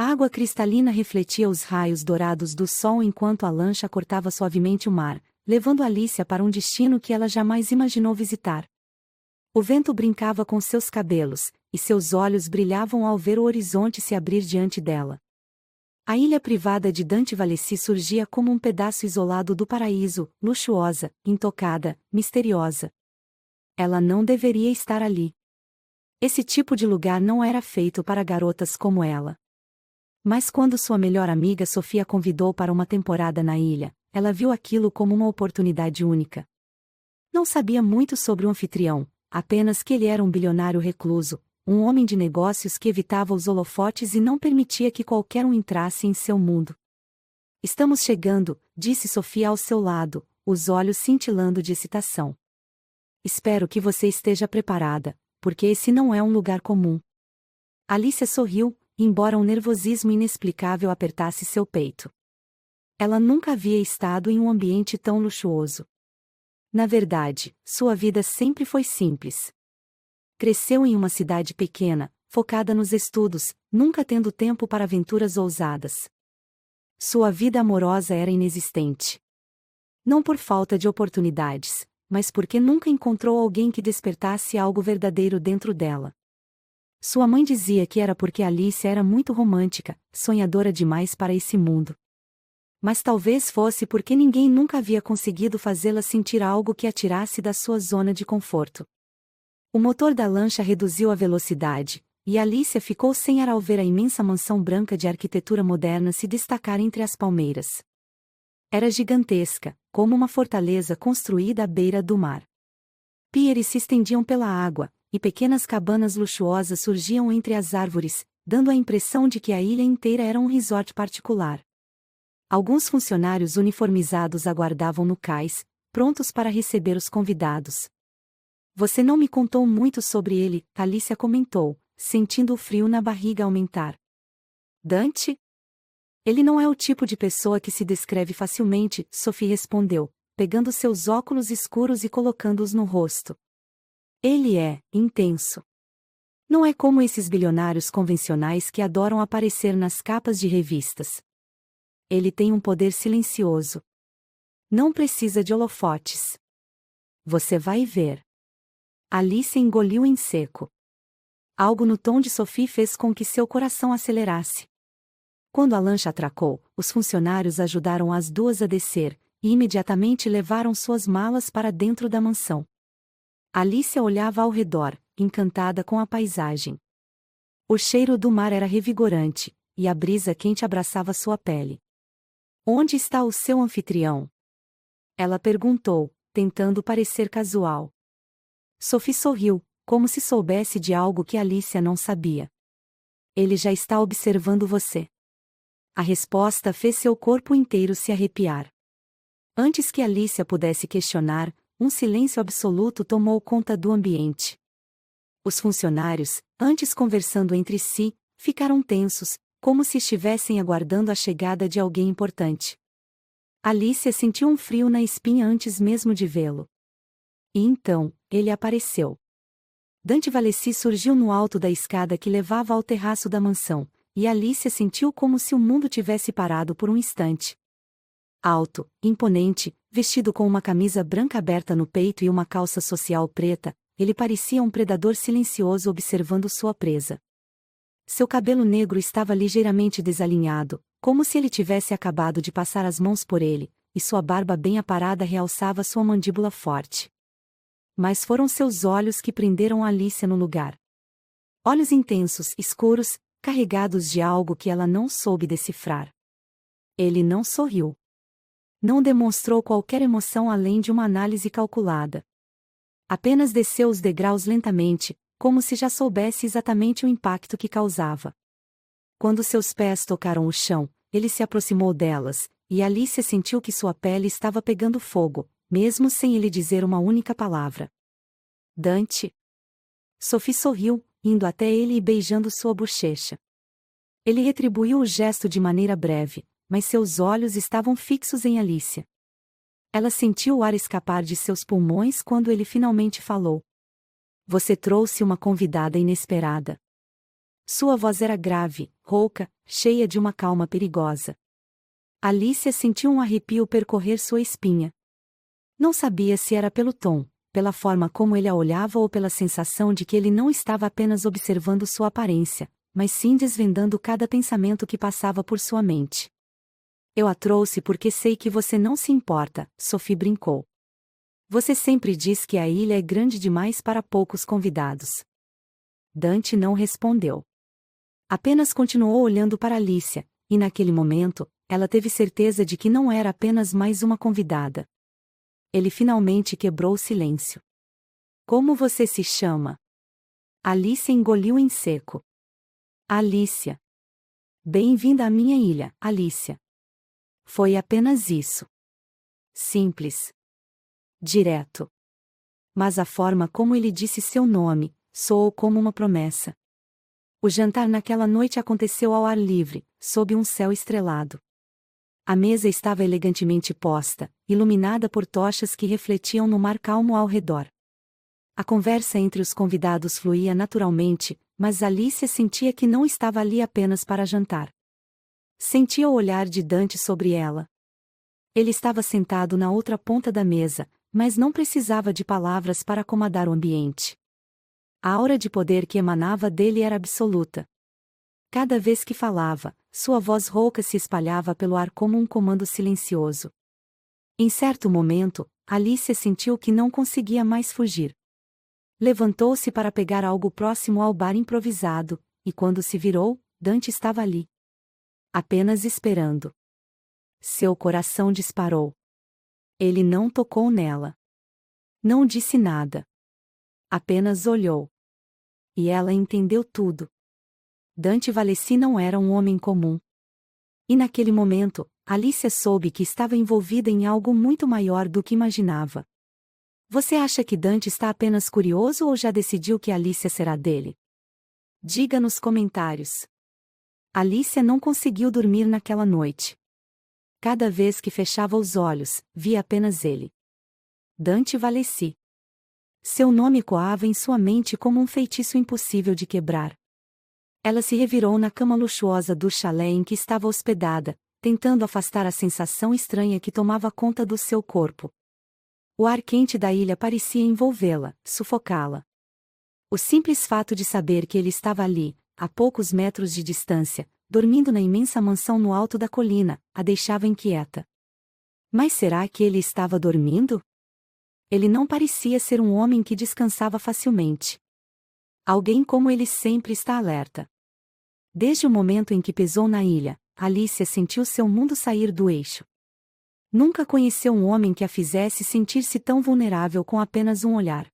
A água cristalina refletia os raios dourados do sol enquanto a lancha cortava suavemente o mar, levando Alicia para um destino que ela jamais imaginou visitar. O vento brincava com seus cabelos, e seus olhos brilhavam ao ver o horizonte se abrir diante dela. A ilha privada de Dante Valessi surgia como um pedaço isolado do paraíso, luxuosa, intocada, misteriosa. Ela não deveria estar ali. Esse tipo de lugar não era feito para garotas como ela. Mas quando sua melhor amiga Sofia a convidou para uma temporada na ilha, ela viu aquilo como uma oportunidade única. Não sabia muito sobre o anfitrião, apenas que ele era um bilionário recluso, um homem de negócios que evitava os holofotes e não permitia que qualquer um entrasse em seu mundo. Estamos chegando, disse Sofia ao seu lado, os olhos cintilando de excitação. Espero que você esteja preparada, porque esse não é um lugar comum. Alicia sorriu, embora um nervosismo inexplicável apertasse seu peito. Ela nunca havia estado em um ambiente tão luxuoso. Na verdade, sua vida sempre foi simples. Cresceu em uma cidade pequena, focada nos estudos, nunca tendo tempo para aventuras ousadas. Sua vida amorosa era inexistente. Não por falta de oportunidades, mas porque nunca encontrou alguém que despertasse algo verdadeiro dentro dela. Sua mãe dizia que era porque Alicia era muito romântica, sonhadora demais para esse mundo. Mas talvez fosse porque ninguém nunca havia conseguido fazê-la sentir algo que a tirasse da sua zona de conforto. O motor da lancha reduziu a velocidade, e Alicia ficou sem ar ao ver a imensa mansão branca de arquitetura moderna se destacar entre as palmeiras. Era gigantesca, como uma fortaleza construída à beira do mar. Pieres se estendiam pela água, e pequenas cabanas luxuosas surgiam entre as árvores, dando a impressão de que a ilha inteira era um resort particular. Alguns funcionários uniformizados aguardavam no cais, prontos para receber os convidados. Você não me contou muito sobre ele, Alicia comentou, sentindo o frio na barriga aumentar. Dante? Ele não é o tipo de pessoa que se descreve facilmente, Sophie respondeu, pegando seus óculos escuros e colocando-os no rosto. Ele é intenso. Não é como esses bilionários convencionais que adoram aparecer nas capas de revistas. Ele tem um poder silencioso. Não precisa de holofotes. Você vai ver. Alice engoliu em seco. Algo no tom de Sophie fez com que seu coração acelerasse. Quando a lancha atracou, os funcionários ajudaram as duas a descer, e imediatamente levaram suas malas para dentro da mansão. Alicia olhava ao redor, encantada com a paisagem. O cheiro do mar era revigorante, e a brisa quente abraçava sua pele. Onde está o seu anfitrião? Ela perguntou, tentando parecer casual. Sophie sorriu, como se soubesse de algo que Alicia não sabia. Ele já está observando você. A resposta fez seu corpo inteiro se arrepiar. Antes que Alicia pudesse questionar, um silêncio absoluto tomou conta do ambiente. Os funcionários, antes conversando entre si, ficaram tensos, como se estivessem aguardando a chegada de alguém importante. Alicia sentiu um frio na espinha antes mesmo de vê-lo. E então, ele apareceu. Dante Valessi surgiu no alto da escada que levava ao terraço da mansão, e Alicia sentiu como se o mundo tivesse parado por um instante. Alto, imponente, vestido com uma camisa branca aberta no peito e uma calça social preta, ele parecia um predador silencioso observando sua presa. Seu cabelo negro estava ligeiramente desalinhado, como se ele tivesse acabado de passar as mãos por ele, e sua barba bem aparada realçava sua mandíbula forte. Mas foram seus olhos que prenderam Alicia no lugar. Olhos intensos, escuros, carregados de algo que ela não soube decifrar. Ele não sorriu. Não demonstrou qualquer emoção além de uma análise calculada. Apenas desceu os degraus lentamente, como se já soubesse exatamente o impacto que causava. Quando seus pés tocaram o chão, ele se aproximou delas, e Alicia sentiu que sua pele estava pegando fogo, mesmo sem ele dizer uma única palavra. Dante. Sophie sorriu, indo até ele e beijando sua bochecha. Ele retribuiu o gesto de maneira breve, mas seus olhos estavam fixos em Alicia. Ela sentiu o ar escapar de seus pulmões quando ele finalmente falou. Você trouxe uma convidada inesperada. Sua voz era grave, rouca, cheia de uma calma perigosa. Alicia sentiu um arrepio percorrer sua espinha. Não sabia se era pelo tom, pela forma como ele a olhava ou pela sensação de que ele não estava apenas observando sua aparência, mas sim desvendando cada pensamento que passava por sua mente. Eu a trouxe porque sei que você não se importa, Sophie brincou. Você sempre diz que a ilha é grande demais para poucos convidados. Dante não respondeu. Apenas continuou olhando para Alicia, e naquele momento, ela teve certeza de que não era apenas mais uma convidada. Ele finalmente quebrou o silêncio. Como você se chama? Alicia engoliu em seco. Alicia. Bem-vinda à minha ilha, Alicia. Foi apenas isso. Simples. Direto. Mas a forma como ele disse seu nome, soou como uma promessa. O jantar naquela noite aconteceu ao ar livre, sob um céu estrelado. A mesa estava elegantemente posta, iluminada por tochas que refletiam no mar calmo ao redor. A conversa entre os convidados fluía naturalmente, mas Alicia sentia que não estava ali apenas para jantar. Sentia o olhar de Dante sobre ela. Ele estava sentado na outra ponta da mesa, mas não precisava de palavras para acomodar o ambiente. A aura de poder que emanava dele era absoluta. Cada vez que falava, sua voz rouca se espalhava pelo ar como um comando silencioso. Em certo momento, Alicia sentiu que não conseguia mais fugir. Levantou-se para pegar algo próximo ao bar improvisado, e quando se virou, Dante estava ali. Apenas esperando. Seu coração disparou. Ele não tocou nela. Não disse nada. Apenas olhou. E ela entendeu tudo. Dante Valesi não era um homem comum. E naquele momento, Alicia soube que estava envolvida em algo muito maior do que imaginava. Você acha que Dante está apenas curioso ou já decidiu que Alicia será dele? Diga nos comentários. Alicia não conseguiu dormir naquela noite. Cada vez que fechava os olhos, via apenas ele. Dante Valesi. Seu nome ecoava em sua mente como um feitiço impossível de quebrar. Ela se revirou na cama luxuosa do chalé em que estava hospedada, tentando afastar a sensação estranha que tomava conta do seu corpo. O ar quente da ilha parecia envolvê-la, sufocá-la. O simples fato de saber que ele estava ali, a poucos metros de distância, dormindo na imensa mansão no alto da colina, a deixava inquieta. Mas será que ele estava dormindo? Ele não parecia ser um homem que descansava facilmente. Alguém como ele sempre está alerta. Desde o momento em que pisou na ilha, Alicia sentiu seu mundo sair do eixo. Nunca conheceu um homem que a fizesse sentir-se tão vulnerável com apenas um olhar.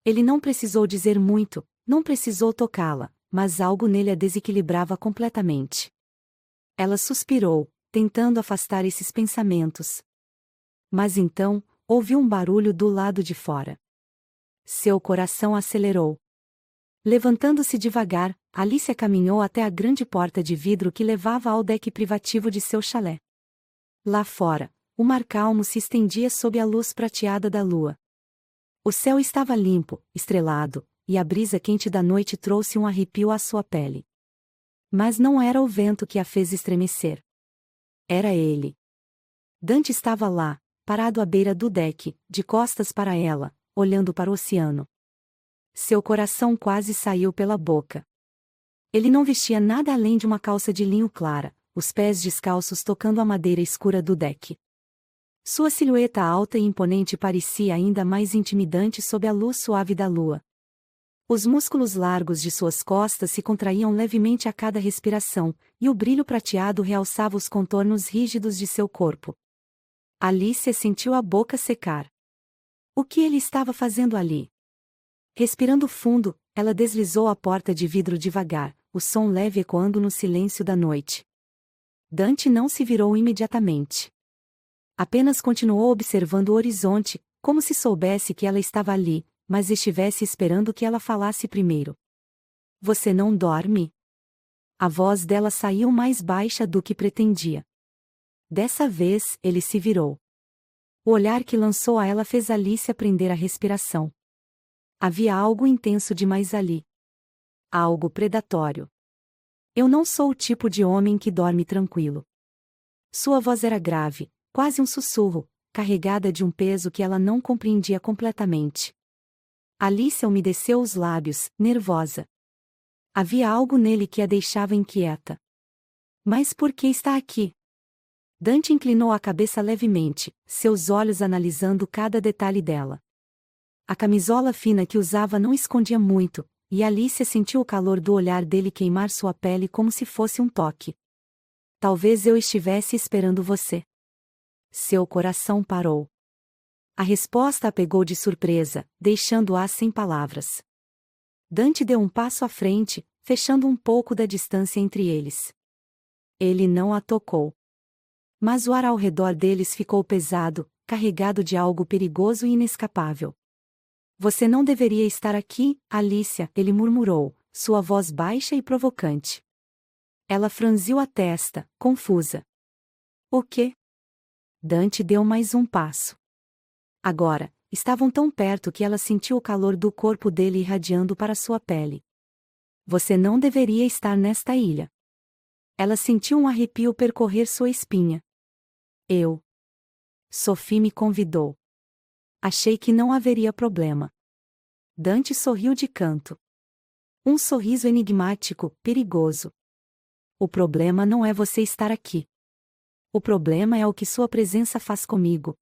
Ele não precisou dizer muito, não precisou tocá-la, mas algo nele a desequilibrava completamente. Ela suspirou, tentando afastar esses pensamentos. Mas então, ouviu um barulho do lado de fora. Seu coração acelerou. Levantando-se devagar, Alicia caminhou até a grande porta de vidro que levava ao deck privativo de seu chalé. Lá fora, o mar calmo se estendia sob a luz prateada da lua. O céu estava limpo, estrelado, e a brisa quente da noite trouxe um arrepio à sua pele. Mas não era o vento que a fez estremecer. Era ele. Dante estava lá, parado à beira do deck, de costas para ela, olhando para o oceano. Seu coração quase saiu pela boca. Ele não vestia nada além de uma calça de linho clara, os pés descalços tocando a madeira escura do deck. Sua silhueta alta e imponente parecia ainda mais intimidante sob a luz suave da lua. Os músculos largos de suas costas se contraíam levemente a cada respiração, e o brilho prateado realçava os contornos rígidos de seu corpo. Alicia sentiu a boca secar. O que ele estava fazendo ali? Respirando fundo, ela deslizou a porta de vidro devagar, o som leve ecoando no silêncio da noite. Dante não se virou imediatamente. Apenas continuou observando o horizonte, como se soubesse que ela estava ali, mas estivesse esperando que ela falasse primeiro. Você não dorme? A voz dela saiu mais baixa do que pretendia. Dessa vez, ele se virou. O olhar que lançou a ela fez Alicia prender a respiração. Havia algo intenso demais ali. Algo predatório. Eu não sou o tipo de homem que dorme tranquilo. Sua voz era grave, quase um sussurro, carregada de um peso que ela não compreendia completamente. Alicia umedeceu os lábios, nervosa. Havia algo nele que a deixava inquieta. Mas por que está aqui? Dante inclinou a cabeça levemente, seus olhos analisando cada detalhe dela. A camisola fina que usava não escondia muito, e Alicia sentiu o calor do olhar dele queimar sua pele como se fosse um toque. Talvez eu estivesse esperando você. Seu coração parou. A resposta a pegou de surpresa, deixando-a sem palavras. Dante deu um passo à frente, fechando um pouco da distância entre eles. Ele não a tocou. Mas o ar ao redor deles ficou pesado, carregado de algo perigoso e inescapável. Você não deveria estar aqui, Alicia, ele murmurou, sua voz baixa e provocante. Ela franziu a testa, confusa. O quê? Dante deu mais um passo. Agora, estavam tão perto que ela sentiu o calor do corpo dele irradiando para sua pele. Você não deveria estar nesta ilha. Ela sentiu um arrepio percorrer sua espinha. Sophie me convidou. Achei que não haveria problema. Dante sorriu de canto. Um sorriso enigmático, perigoso. O problema não é você estar aqui. O problema é o que sua presença faz comigo.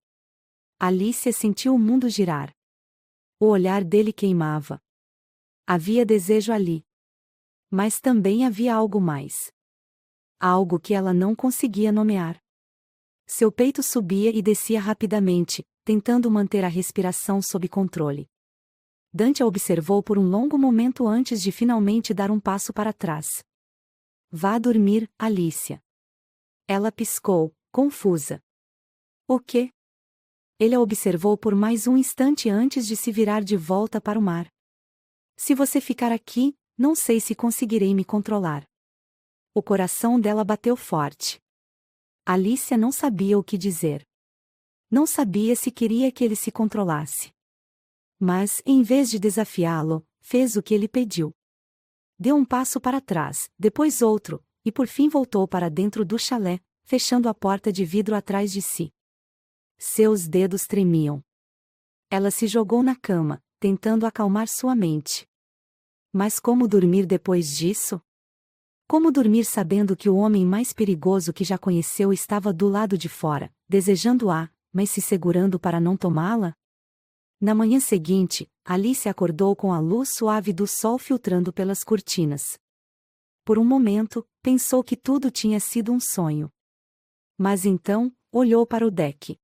Alicia sentiu o mundo girar. O olhar dele queimava. Havia desejo ali. Mas também havia algo mais. Algo que ela não conseguia nomear. Seu peito subia e descia rapidamente, tentando manter a respiração sob controle. Dante a observou por um longo momento antes de finalmente dar um passo para trás. Vá dormir, Alicia. Ela piscou, confusa. O quê? Ele a observou por mais um instante antes de se virar de volta para o mar. Se você ficar aqui, não sei se conseguirei me controlar. O coração dela bateu forte. Alicia não sabia o que dizer. Não sabia se queria que ele se controlasse. Mas, em vez de desafiá-lo, fez o que ele pediu. Deu um passo para trás, depois outro, e por fim voltou para dentro do chalé, fechando a porta de vidro atrás de si. Seus dedos tremiam. Ela se jogou na cama, tentando acalmar sua mente. Mas como dormir depois disso? Como dormir sabendo que o homem mais perigoso que já conheceu estava do lado de fora, desejando-a, mas se segurando para não tomá-la? Na manhã seguinte, Alice acordou com a luz suave do sol filtrando pelas cortinas. Por um momento, pensou que tudo tinha sido um sonho. Mas então, olhou para o deck.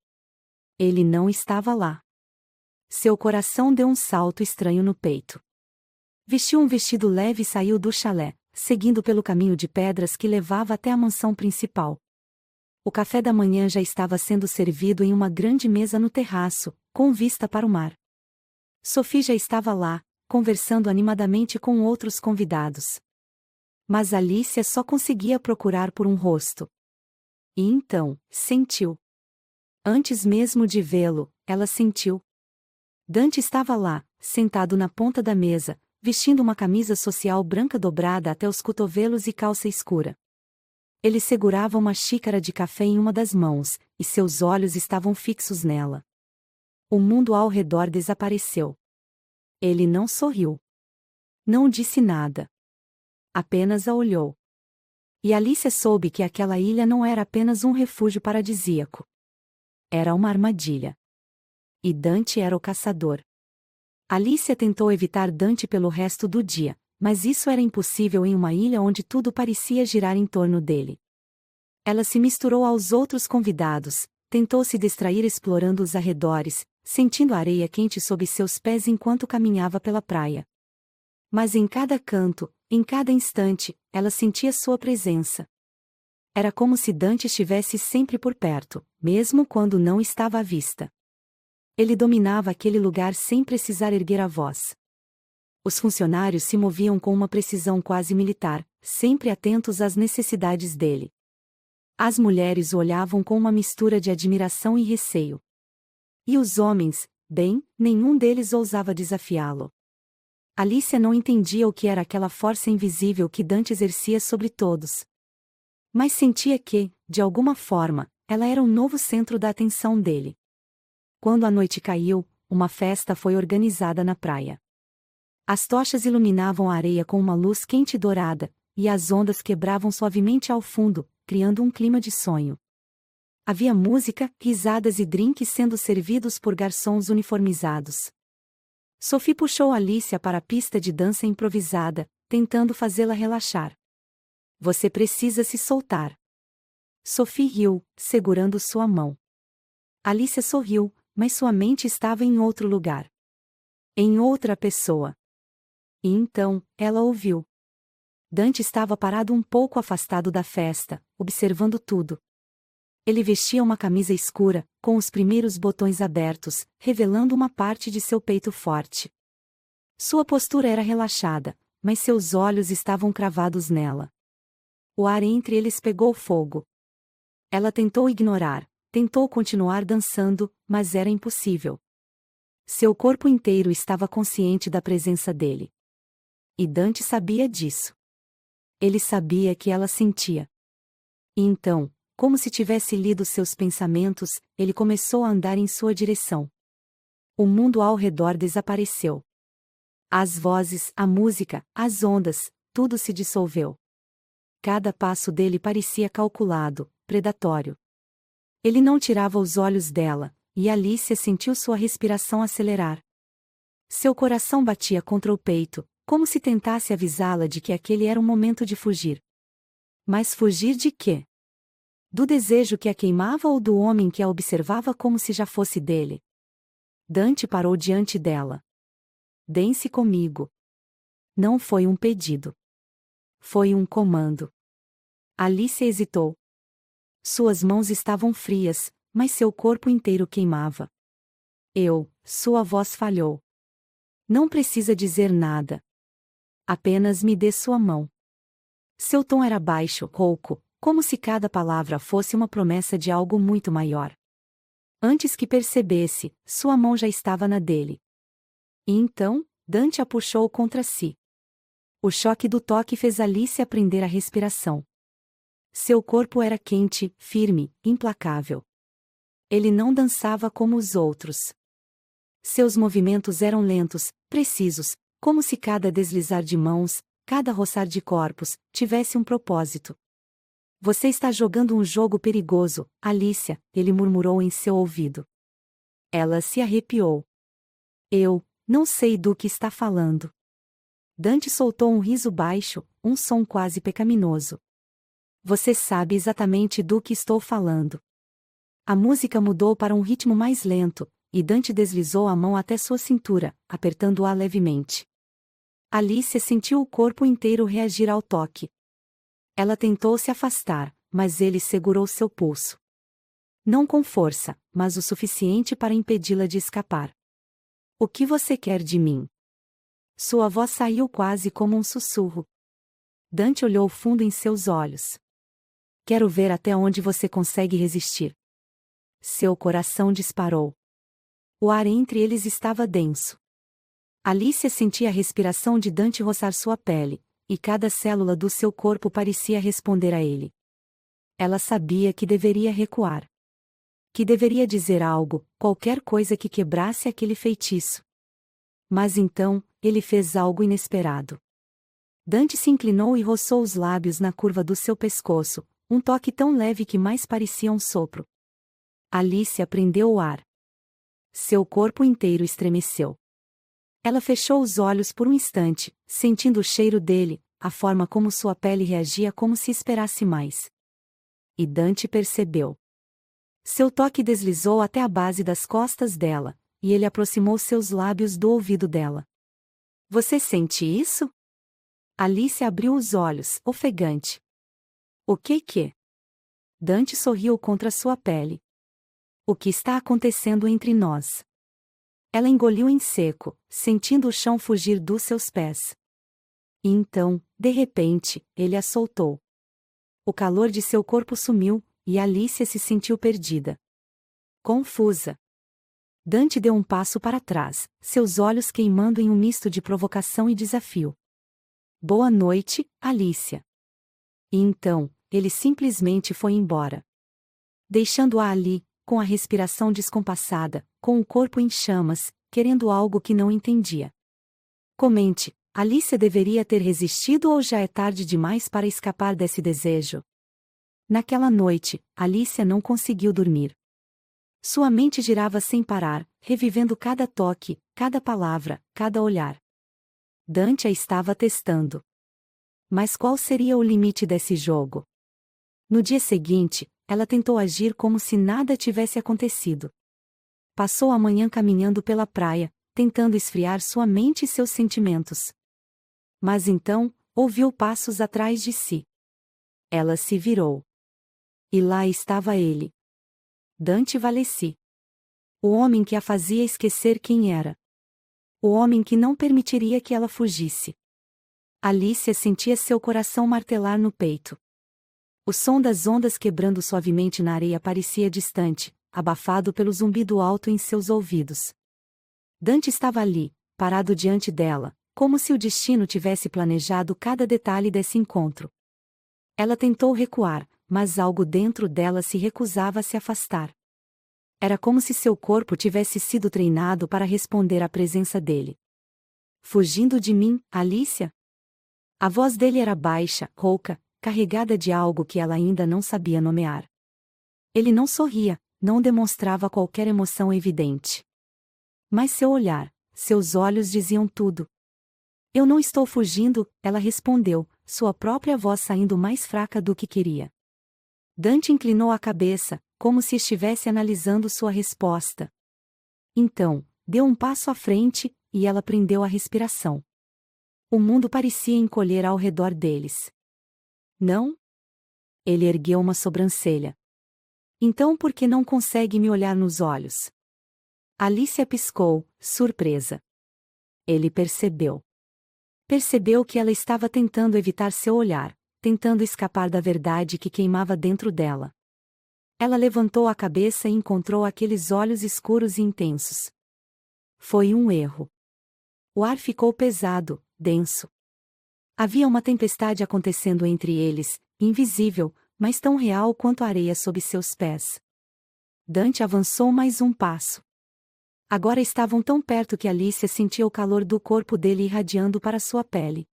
Ele não estava lá. Seu coração deu um salto estranho no peito. Vestiu um vestido leve e saiu do chalé, seguindo pelo caminho de pedras que levava até a mansão principal. O café da manhã já estava sendo servido em uma grande mesa no terraço, com vista para o mar. Sophie já estava lá, conversando animadamente com outros convidados. Mas Alicia só conseguia procurar por um rosto. E então, sentiu. Antes mesmo de vê-lo, ela sentiu. Dante estava lá, sentado na ponta da mesa, vestindo uma camisa social branca dobrada até os cotovelos e calça escura. Ele segurava uma xícara de café em uma das mãos, e seus olhos estavam fixos nela. O mundo ao redor desapareceu. Ele não sorriu. Não disse nada. Apenas a olhou. E Alicia soube que aquela ilha não era apenas um refúgio paradisíaco. Era uma armadilha. E Dante era o caçador. Alicia tentou evitar Dante pelo resto do dia, mas isso era impossível em uma ilha onde tudo parecia girar em torno dele. Ela se misturou aos outros convidados, tentou se distrair explorando os arredores, sentindo a areia quente sob seus pés enquanto caminhava pela praia. Mas em cada canto, em cada instante, ela sentia sua presença. Era como se Dante estivesse sempre por perto, mesmo quando não estava à vista. Ele dominava aquele lugar sem precisar erguer a voz. Os funcionários se moviam com uma precisão quase militar, sempre atentos às necessidades dele. As mulheres o olhavam com uma mistura de admiração e receio. E os homens, bem, nenhum deles ousava desafiá-lo. Alicia não entendia o que era aquela força invisível que Dante exercia sobre todos. Mas sentia que, de alguma forma, ela era um novo centro da atenção dele. Quando a noite caiu, uma festa foi organizada na praia. As tochas iluminavam a areia com uma luz quente e dourada, e as ondas quebravam suavemente ao fundo, criando um clima de sonho. Havia música, risadas e drinks sendo servidos por garçons uniformizados. Sophie puxou Alicia para a pista de dança improvisada, tentando fazê-la relaxar. Você precisa se soltar. Sophie riu, segurando sua mão. Alicia sorriu, mas sua mente estava em outro lugar. Em outra pessoa. E então, ela ouviu. Dante estava parado um pouco afastado da festa, observando tudo. Ele vestia uma camisa escura, com os primeiros botões abertos, revelando uma parte de seu peito forte. Sua postura era relaxada, mas seus olhos estavam cravados nela. O ar entre eles pegou fogo. Ela tentou ignorar, tentou continuar dançando, mas era impossível. Seu corpo inteiro estava consciente da presença dele. E Dante sabia disso. Ele sabia que ela sentia. E então, como se tivesse lido seus pensamentos, ele começou a andar em sua direção. O mundo ao redor desapareceu. As vozes, a música, as ondas, tudo se dissolveu. Cada passo dele parecia calculado, predatório. Ele não tirava os olhos dela, e Alicia sentiu sua respiração acelerar. Seu coração batia contra o peito, como se tentasse avisá-la de que aquele era o momento de fugir. Mas fugir de quê? Do desejo que a queimava ou do homem que a observava como se já fosse dele? Dante parou diante dela. Dance comigo. Não foi um pedido. Foi um comando. Alicia hesitou. Suas mãos estavam frias, mas seu corpo inteiro queimava. Sua voz falhou. Não precisa dizer nada. Apenas me dê sua mão. Seu tom era baixo, rouco, como se cada palavra fosse uma promessa de algo muito maior. Antes que percebesse, sua mão já estava na dele. E então, Dante a puxou contra si. O choque do toque fez Alicia prender a respiração. Seu corpo era quente, firme, implacável. Ele não dançava como os outros. Seus movimentos eram lentos, precisos, como se cada deslizar de mãos, cada roçar de corpos, tivesse um propósito. Você está jogando um jogo perigoso, Alicia, ele murmurou em seu ouvido. Ela se arrepiou. Eu não sei do que está falando. Dante soltou um riso baixo, um som quase pecaminoso. Você sabe exatamente do que estou falando. A música mudou para um ritmo mais lento, e Dante deslizou a mão até sua cintura, apertando-a levemente. Alicia sentiu o corpo inteiro reagir ao toque. Ela tentou se afastar, mas ele segurou seu pulso. Não com força, mas o suficiente para impedi-la de escapar. O que você quer de mim? Sua voz saiu quase como um sussurro. Dante olhou fundo em seus olhos. Quero ver até onde você consegue resistir. Seu coração disparou. O ar entre eles estava denso. Alicia sentia a respiração de Dante roçar sua pele, e cada célula do seu corpo parecia responder a ele. Ela sabia que deveria recuar. Que deveria dizer algo, qualquer coisa que quebrasse aquele feitiço. Mas então, ele fez algo inesperado. Dante se inclinou e roçou os lábios na curva do seu pescoço, um toque tão leve que mais parecia um sopro. Alicia prendeu o ar. Seu corpo inteiro estremeceu. Ela fechou os olhos por um instante, sentindo o cheiro dele, a forma como sua pele reagia como se esperasse mais. E Dante percebeu. Seu toque deslizou até a base das costas dela, e ele aproximou seus lábios do ouvido dela. Você sente isso? Alicia abriu os olhos, ofegante. O que? Dante sorriu contra sua pele. O que está acontecendo entre nós? Ela engoliu em seco, sentindo o chão fugir dos seus pés. E então, de repente, ele a soltou. O calor de seu corpo sumiu, e Alicia se sentiu perdida. Confusa. Dante deu um passo para trás, seus olhos queimando em um misto de provocação e desafio. Boa noite, Alicia. E então, ele simplesmente foi embora. Deixando-a ali, com a respiração descompassada, com o corpo em chamas, querendo algo que não entendia. Comente, Alicia deveria ter resistido ou já é tarde demais para escapar desse desejo? Naquela noite, Alicia não conseguiu dormir. Sua mente girava sem parar, revivendo cada toque, cada palavra, cada olhar. Dante a estava testando. Mas qual seria o limite desse jogo? No dia seguinte, ela tentou agir como se nada tivesse acontecido. Passou a manhã caminhando pela praia, tentando esfriar sua mente e seus sentimentos. Mas então, ouviu passos atrás de si. Ela se virou. E lá estava ele. Dante Valesi. O homem que a fazia esquecer quem era. O homem que não permitiria que ela fugisse. Alicia sentia seu coração martelar no peito. O som das ondas quebrando suavemente na areia parecia distante, abafado pelo zumbido alto em seus ouvidos. Dante estava ali, parado diante dela, como se o destino tivesse planejado cada detalhe desse encontro. Ela tentou recuar, mas algo dentro dela se recusava a se afastar. Era como se seu corpo tivesse sido treinado para responder à presença dele. Fugindo de mim, Alicia? A voz dele era baixa, rouca, carregada de algo que ela ainda não sabia nomear. Ele não sorria, não demonstrava qualquer emoção evidente. Mas seu olhar, seus olhos diziam tudo. Eu não estou fugindo, ela respondeu, sua própria voz saindo mais fraca do que queria. Dante inclinou a cabeça, como se estivesse analisando sua resposta. Então, deu um passo à frente, e ela prendeu a respiração. O mundo parecia encolher ao redor deles. Não? Ele ergueu uma sobrancelha. Então por que não consegue me olhar nos olhos? Alicia piscou, surpresa. Ele percebeu. Percebeu que ela estava tentando evitar seu olhar, tentando escapar da verdade que queimava dentro dela. Ela levantou a cabeça e encontrou aqueles olhos escuros e intensos. Foi um erro. O ar ficou pesado, denso. Havia uma tempestade acontecendo entre eles, invisível, mas tão real quanto a areia sob seus pés. Dante avançou mais um passo. Agora estavam tão perto que Alicia sentia o calor do corpo dele irradiando para sua pele.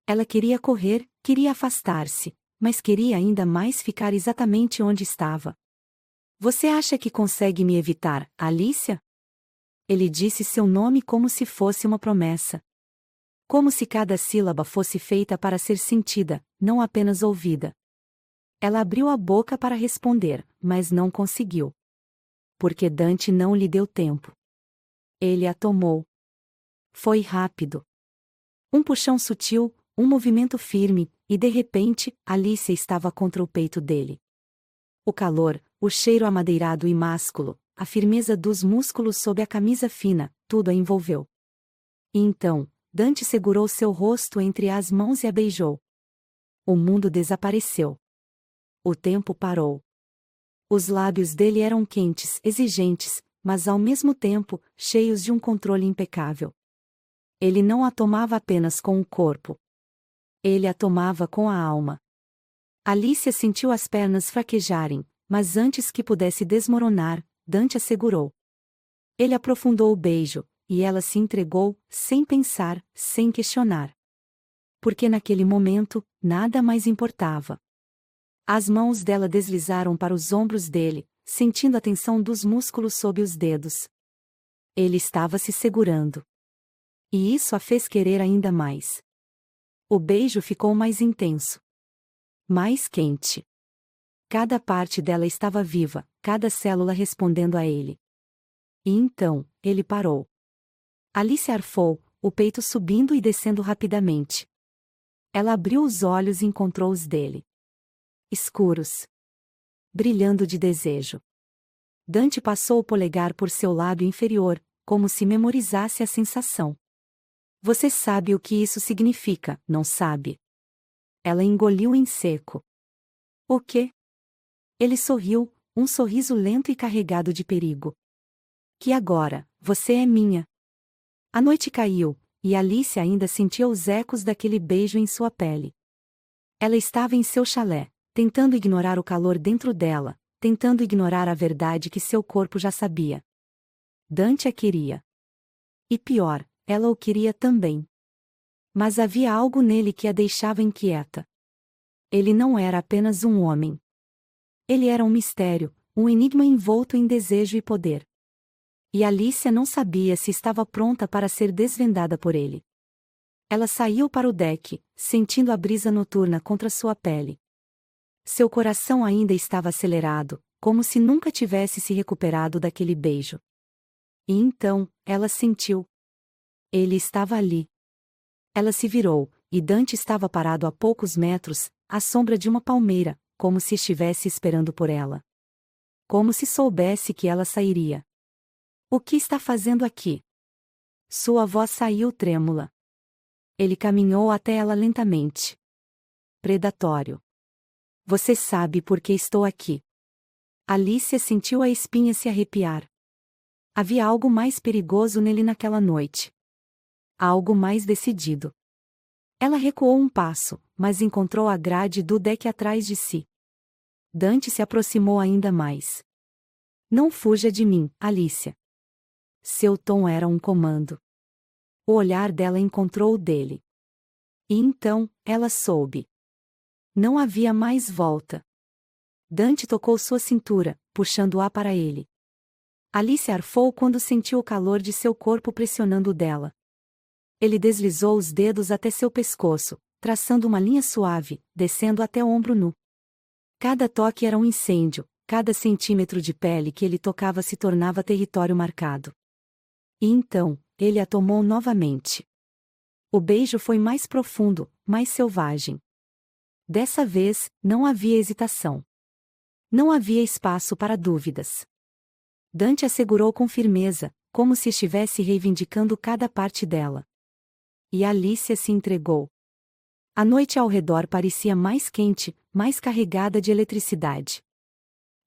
Ela queria correr, queria afastar-se, mas queria ainda mais ficar exatamente onde estava. Você acha que consegue me evitar, Alicia? Ele disse seu nome como se fosse uma promessa. Como se cada sílaba fosse feita para ser sentida, não apenas ouvida. Ela abriu a boca para responder, mas não conseguiu. Porque Dante não lhe deu tempo. Ele a tomou. Foi rápido. Um puxão sutil, um movimento firme, e de repente, Alicia estava contra o peito dele. O calor, o cheiro amadeirado e másculo, a firmeza dos músculos sob a camisa fina, tudo a envolveu. E então, Dante segurou seu rosto entre as mãos e a beijou. O mundo desapareceu. O tempo parou. Os lábios dele eram quentes, exigentes, mas ao mesmo tempo, cheios de um controle impecável. Ele não a tomava apenas com o corpo. Ele a tomava com a alma. Alicia sentiu as pernas fraquejarem, mas antes que pudesse desmoronar, Dante a segurou. Ele aprofundou o beijo, e ela se entregou, sem pensar, sem questionar. Porque naquele momento, nada mais importava. As mãos dela deslizaram para os ombros dele, sentindo a tensão dos músculos sob os dedos. Ele estava se segurando. E isso a fez querer ainda mais. O beijo ficou mais intenso. Mais quente. Cada parte dela estava viva, cada célula respondendo a ele. E então, ele parou. Alicia arfou, o peito subindo e descendo rapidamente. Ela abriu os olhos e encontrou os dele. Escuros. Brilhando de desejo. Dante passou o polegar por seu lábio inferior, como se memorizasse a sensação. Você sabe o que isso significa, não sabe? Ela engoliu em seco. O quê? Ele sorriu, um sorriso lento e carregado de perigo. Que agora, você é minha. A noite caiu, e Alice ainda sentia os ecos daquele beijo em sua pele. Ela estava em seu chalé, tentando ignorar o calor dentro dela, tentando ignorar a verdade que seu corpo já sabia. Dante a queria. E pior, ela o queria também. Mas havia algo nele que a deixava inquieta. Ele não era apenas um homem. Ele era um mistério, um enigma envolto em desejo e poder. E Alicia não sabia se estava pronta para ser desvendada por ele. Ela saiu para o deck, sentindo a brisa noturna contra sua pele. Seu coração ainda estava acelerado, como se nunca tivesse se recuperado daquele beijo. E então, ela sentiu. Ele estava ali. Ela se virou, e Dante estava parado a poucos metros, à sombra de uma palmeira, como se estivesse esperando por ela. Como se soubesse que ela sairia. O que está fazendo aqui? Sua voz saiu trêmula. Ele caminhou até ela lentamente. Predatório. Você sabe por que estou aqui. Alicia sentiu a espinha se arrepiar. Havia algo mais perigoso nele naquela noite. Algo mais decidido. Ela recuou um passo, mas encontrou a grade do deck atrás de si. Dante se aproximou ainda mais. Não fuja de mim, Alicia. Seu tom era um comando. O olhar dela encontrou o dele. E então, ela soube. Não havia mais volta. Dante tocou sua cintura, puxando-a para ele. Alice arfou quando sentiu o calor de seu corpo pressionando o dela. Ele deslizou os dedos até seu pescoço, traçando uma linha suave, descendo até o ombro nu. Cada toque era um incêndio, cada centímetro de pele que ele tocava se tornava território marcado. E então, ele a tomou novamente. O beijo foi mais profundo, mais selvagem. Dessa vez, não havia hesitação. Não havia espaço para dúvidas. Dante a segurou com firmeza, como se estivesse reivindicando cada parte dela. E Alicia se entregou. A noite ao redor parecia mais quente, mais carregada de eletricidade.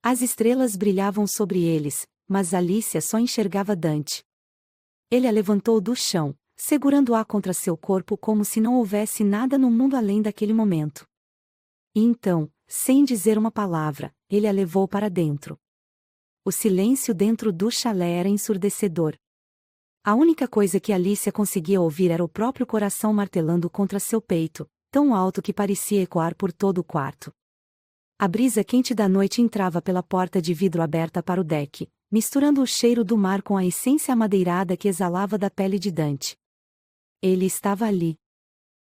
As estrelas brilhavam sobre eles, mas Alicia só enxergava Dante. Ele a levantou do chão, segurando-a contra seu corpo como se não houvesse nada no mundo além daquele momento. E então, sem dizer uma palavra, ele a levou para dentro. O silêncio dentro do chalé era ensurdecedor. A única coisa que Alicia conseguia ouvir era o próprio coração martelando contra seu peito, tão alto que parecia ecoar por todo o quarto. A brisa quente da noite entrava pela porta de vidro aberta para o deck, misturando o cheiro do mar com a essência amadeirada que exalava da pele de Dante. Ele estava ali.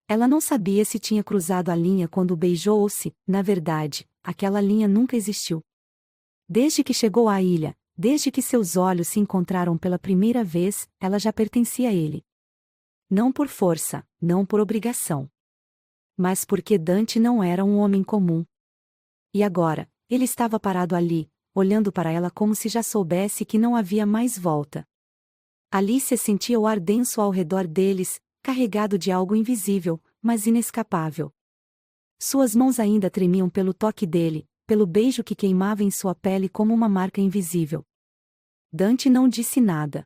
Ela não sabia se tinha cruzado a linha quando o beijou ou se, na verdade, aquela linha nunca existiu. Desde que chegou à ilha, desde que seus olhos se encontraram pela primeira vez, ela já pertencia a ele. Não por força, não por obrigação. Mas porque Dante não era um homem comum. E agora, ele estava parado ali, olhando para ela como se já soubesse que não havia mais volta. Alicia sentia o ar denso ao redor deles, carregado de algo invisível, mas inescapável. Suas mãos ainda tremiam pelo toque dele, pelo beijo que queimava em sua pele como uma marca invisível. Dante não disse nada.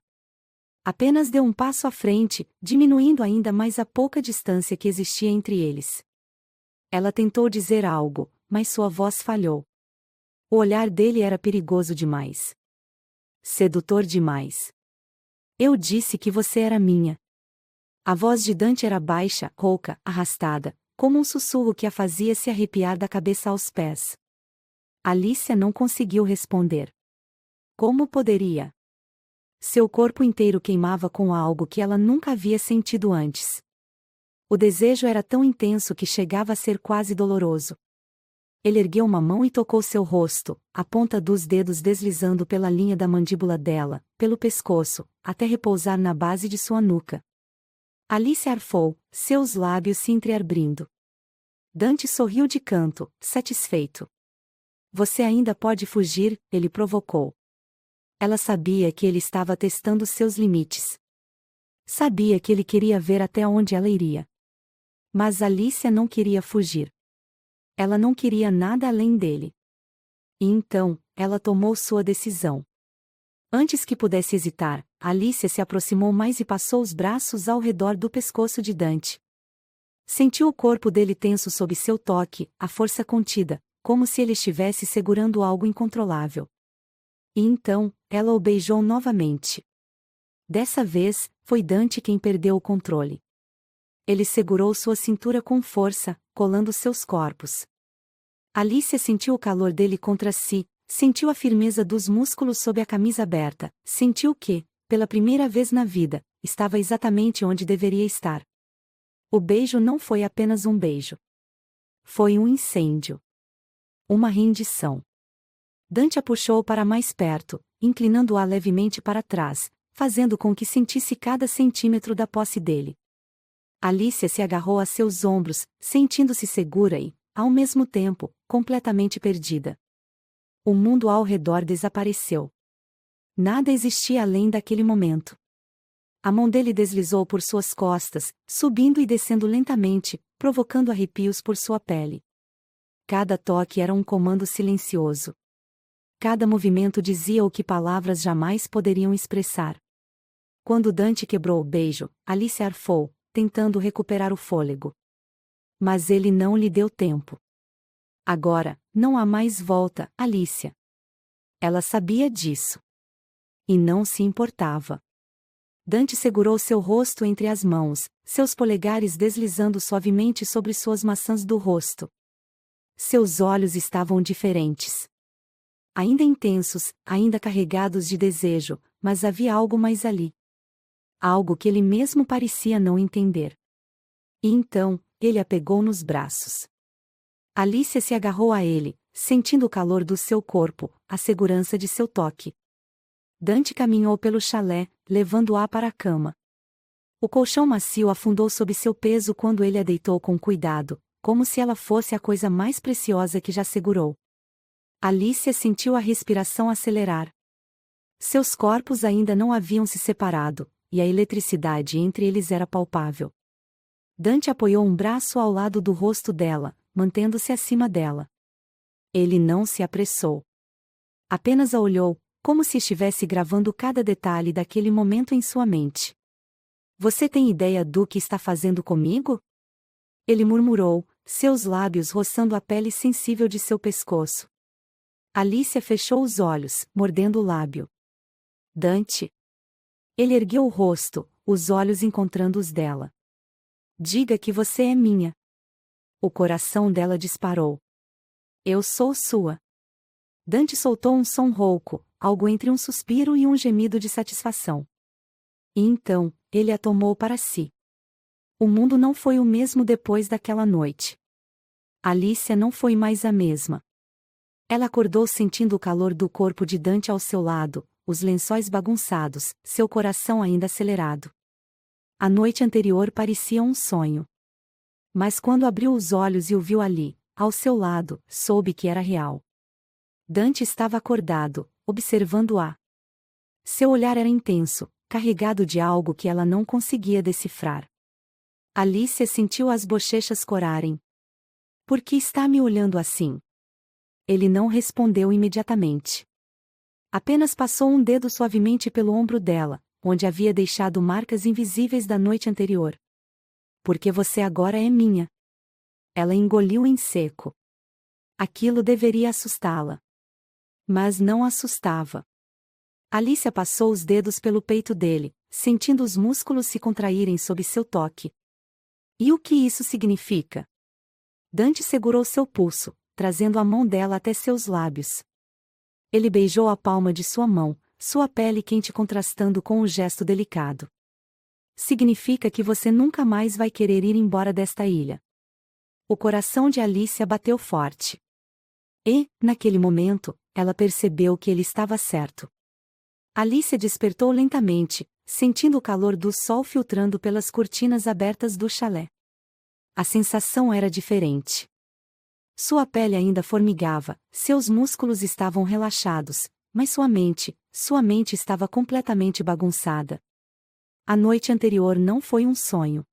Apenas deu um passo à frente, diminuindo ainda mais a pouca distância que existia entre eles. Ela tentou dizer algo, mas sua voz falhou. O olhar dele era perigoso demais. Sedutor demais. Eu disse que você era minha. A voz de Dante era baixa, rouca, arrastada, como um sussurro que a fazia se arrepiar da cabeça aos pés. Alicia não conseguiu responder. Como poderia? Seu corpo inteiro queimava com algo que ela nunca havia sentido antes. O desejo era tão intenso que chegava a ser quase doloroso. Ele ergueu uma mão e tocou seu rosto, a ponta dos dedos deslizando pela linha da mandíbula dela, pelo pescoço, até repousar na base de sua nuca. Alice arfou, seus lábios se entreabrindo. Dante sorriu de canto, satisfeito. Você ainda pode fugir, ele provocou. Ela sabia que ele estava testando seus limites. Sabia que ele queria ver até onde ela iria. Mas Alicia não queria fugir. Ela não queria nada além dele. E então, ela tomou sua decisão. Antes que pudesse hesitar, Alicia se aproximou mais e passou os braços ao redor do pescoço de Dante. Sentiu o corpo dele tenso sob seu toque, a força contida, como se ele estivesse segurando algo incontrolável. E então, ela o beijou novamente. Dessa vez, foi Dante quem perdeu o controle. Ele segurou sua cintura com força, colando seus corpos. Alicia sentiu o calor dele contra si, sentiu a firmeza dos músculos sob a camisa aberta, sentiu que, pela primeira vez na vida, estava exatamente onde deveria estar. O beijo não foi apenas um beijo. Foi um incêndio. Uma rendição. Dante a puxou para mais perto, inclinando-a levemente para trás, fazendo com que sentisse cada centímetro da posse dele. Alicia se agarrou a seus ombros, sentindo-se segura e, ao mesmo tempo, completamente perdida. O mundo ao redor desapareceu. Nada existia além daquele momento. A mão dele deslizou por suas costas, subindo e descendo lentamente, provocando arrepios por sua pele. Cada toque era um comando silencioso. Cada movimento dizia o que palavras jamais poderiam expressar. Quando Dante quebrou o beijo, Alicia arfou, tentando recuperar o fôlego. Mas ele não lhe deu tempo. Agora, não há mais volta, Alicia. Ela sabia disso. E não se importava. Dante segurou seu rosto entre as mãos, seus polegares deslizando suavemente sobre suas maçãs do rosto. Seus olhos estavam diferentes. Ainda intensos, ainda carregados de desejo, mas havia algo mais ali. Algo que ele mesmo parecia não entender. E então, ele a pegou nos braços. Alicia se agarrou a ele, sentindo o calor do seu corpo, a segurança de seu toque. Dante caminhou pelo chalé, levando-a para a cama. O colchão macio afundou sob seu peso quando ele a deitou com cuidado, como se ela fosse a coisa mais preciosa que já segurou. Alicia sentiu a respiração acelerar. Seus corpos ainda não haviam se separado, e a eletricidade entre eles era palpável. Dante apoiou um braço ao lado do rosto dela, mantendo-se acima dela. Ele não se apressou. Apenas a olhou, como se estivesse gravando cada detalhe daquele momento em sua mente. Você tem ideia do que está fazendo comigo? Ele murmurou, seus lábios roçando a pele sensível de seu pescoço. Alicia fechou os olhos, mordendo o lábio. Dante. Ele ergueu o rosto, os olhos encontrando os dela. Diga que você é minha. O coração dela disparou. Eu sou sua. Dante soltou um som rouco, algo entre um suspiro e um gemido de satisfação. E então, ele a tomou para si. O mundo não foi o mesmo depois daquela noite. Alicia não foi mais a mesma. Ela acordou sentindo o calor do corpo de Dante ao seu lado, os lençóis bagunçados, seu coração ainda acelerado. A noite anterior parecia um sonho. Mas quando abriu os olhos e o viu ali, ao seu lado, soube que era real. Dante estava acordado, observando-a. Seu olhar era intenso, carregado de algo que ela não conseguia decifrar. Alicia sentiu as bochechas corarem. Por que está me olhando assim? Ele não respondeu imediatamente. Apenas passou um dedo suavemente pelo ombro dela, onde havia deixado marcas invisíveis da noite anterior. Porque você agora é minha. Ela engoliu em seco. Aquilo deveria assustá-la. Mas não assustava. Alicia passou os dedos pelo peito dele, sentindo os músculos se contraírem sob seu toque. E o que isso significa? Dante segurou seu pulso, trazendo a mão dela até seus lábios. Ele beijou a palma de sua mão, sua pele quente contrastando com o gesto delicado. Significa que você nunca mais vai querer ir embora desta ilha. O coração de Alicia bateu forte. E, naquele momento, ela percebeu que ele estava certo. Alicia despertou lentamente, sentindo o calor do sol filtrando pelas cortinas abertas do chalé. A sensação era diferente. Sua pele ainda formigava, seus músculos estavam relaxados, mas sua mente estava completamente bagunçada. A noite anterior não foi um sonho.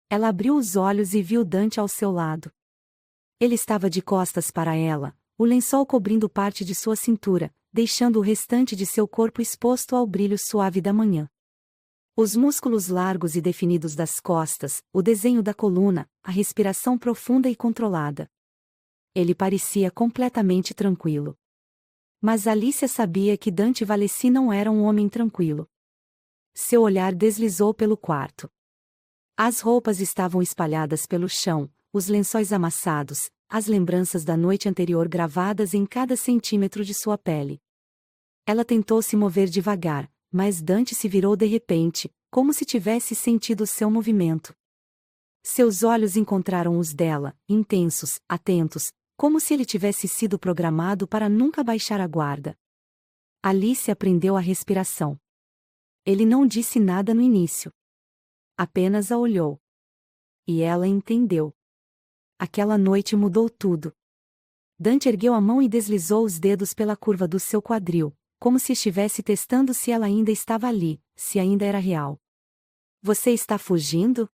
Ela abriu os olhos e viu Dante ao seu lado. Ele estava de costas para ela, o lençol cobrindo parte de sua cintura, deixando o restante de seu corpo exposto ao brilho suave da manhã. Os músculos largos e definidos das costas, o desenho da coluna, a respiração profunda e controlada. Ele parecia completamente tranquilo. Mas Alicia sabia que Dante Valesi não era um homem tranquilo. Seu olhar deslizou pelo quarto. As roupas estavam espalhadas pelo chão, os lençóis amassados, as lembranças da noite anterior gravadas em cada centímetro de sua pele. Ela tentou se mover devagar, mas Dante se virou de repente, como se tivesse sentido seu movimento. Seus olhos encontraram os dela, intensos, atentos, como se ele tivesse sido programado para nunca baixar a guarda. Alicia aprendeu a respiração. Ele não disse nada no início. Apenas a olhou. E ela entendeu. Aquela noite mudou tudo. Dante ergueu a mão e deslizou os dedos pela curva do seu quadril, como se estivesse testando se ela ainda estava ali, se ainda era real. Você está fugindo?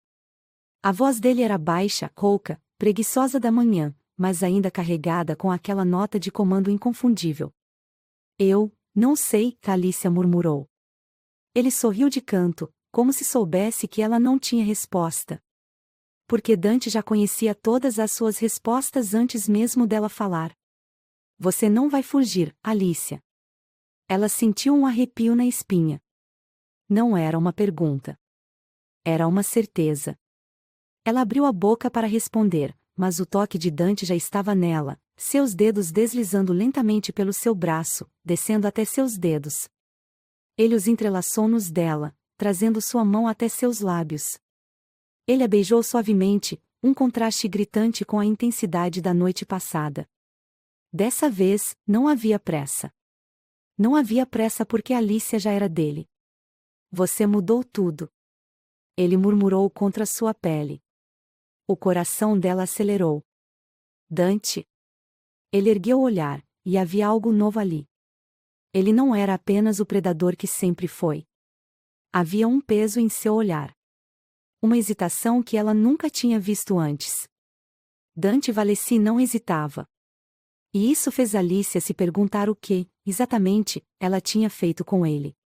A voz dele era baixa, rouca, preguiçosa da manhã, mas ainda carregada com aquela nota de comando inconfundível. Eu, não sei, Alicia murmurou. Ele sorriu de canto, como se soubesse que ela não tinha resposta. Porque Dante já conhecia todas as suas respostas antes mesmo dela falar. Você não vai fugir, Alicia. Ela sentiu um arrepio na espinha. Não era uma pergunta. Era uma certeza. Ela abriu a boca para responder, mas o toque de Dante já estava nela, seus dedos deslizando lentamente pelo seu braço, descendo até seus dedos. Ele os entrelaçou nos dela, trazendo sua mão até seus lábios. Ele a beijou suavemente, um contraste gritante com a intensidade da noite passada. Dessa vez, não havia pressa. Não havia pressa porque Alicia já era dele. Você mudou tudo. Ele murmurou contra sua pele. O coração dela acelerou. Dante. Ele ergueu o olhar, e havia algo novo ali. Ele não era apenas o predador que sempre foi. Havia um peso em seu olhar. Uma hesitação que ela nunca tinha visto antes. Dante Valesi não hesitava. E isso fez Alicia se perguntar o que, exatamente, ela tinha feito com ele.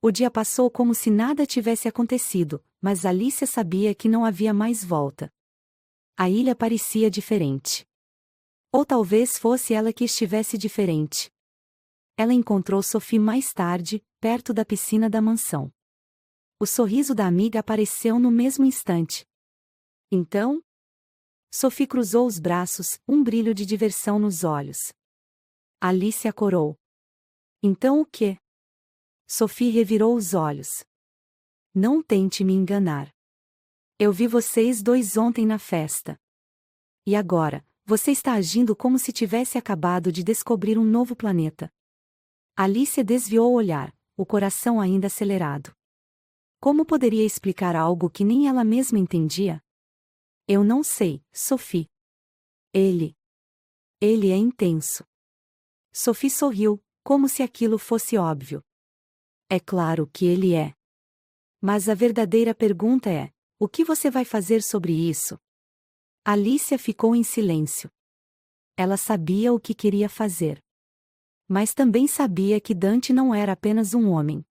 O dia passou como se nada tivesse acontecido, mas Alicia sabia que não havia mais volta. A ilha parecia diferente. Ou talvez fosse ela que estivesse diferente. Ela encontrou Sophie mais tarde, perto da piscina da mansão. O sorriso da amiga apareceu no mesmo instante. Então? Sophie cruzou os braços, um brilho de diversão nos olhos. Alicia corou. Então o quê? Sophie revirou os olhos. Não tente me enganar. Eu vi vocês dois ontem na festa. E agora, você está agindo como se tivesse acabado de descobrir um novo planeta. Alicia desviou o olhar, o coração ainda acelerado. Como poderia explicar algo que nem ela mesma entendia? Eu não sei, Sophie. Ele é intenso. Sophie sorriu, como se aquilo fosse óbvio. É claro que ele é. Mas a verdadeira pergunta é: o que você vai fazer sobre isso? Alicia ficou em silêncio. Ela sabia o que queria fazer. Mas também sabia que Dante não era apenas um homem.